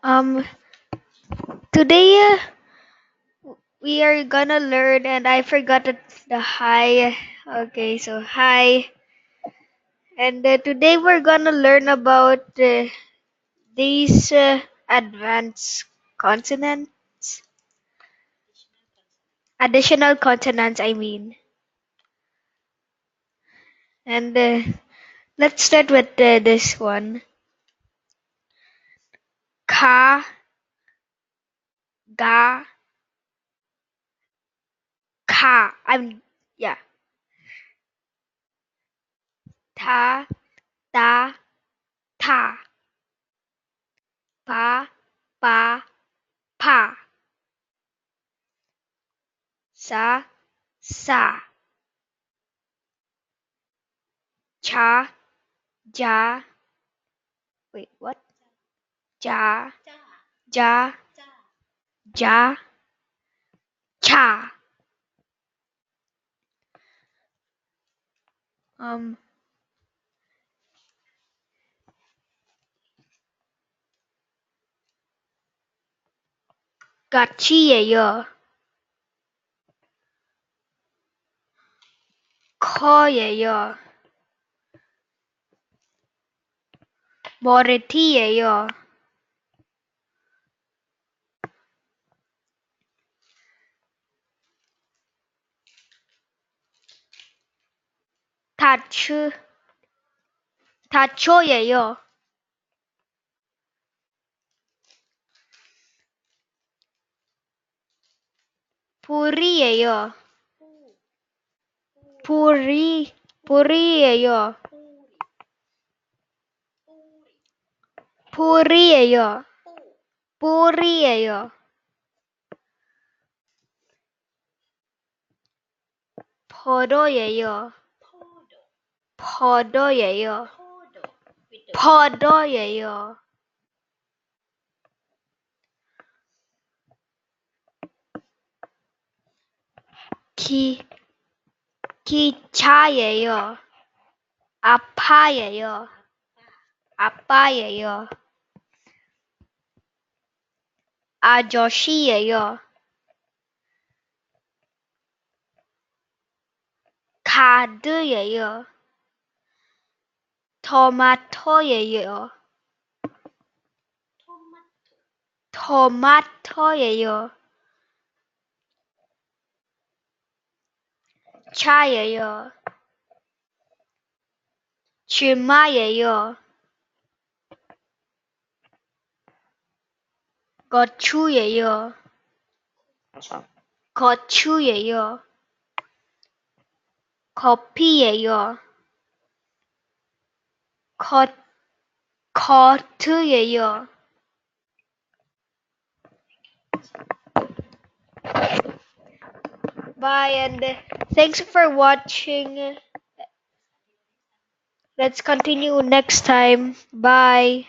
Um, Today we are gonna learn, and I forgot the hi. Okay, so hi, and today we're gonna learn about these advanced consonants, additional consonants. I mean, and let's start with this one. Ka, ga, ka. Yeah. Ta, ta, ta. Pa, pa, pa. Sa, sa. Cha, ja. Wait, what? Ja, ja, ja, cha. Um, Gachieyo, Koyeyo, Moretieyo, Tachu, Tachoyeyo, Purieyo, Purieyo, Purieyo, Purieyo, Podoyeyo, Podoyeyo, Podoyeyo, Ki, Kichayeyo, Apayeyo, Apayeyo, Ajoshiyeyo, Kaduyeyo, Tomatoyeyo, Tomatoyeyo, Chayeyo, Chimayeyo, Gochuyeyo, Gochuyeyo, Kopiyeyo, Kotuyeyo. Bye, and thanks for watching. Let's continue next time. Bye.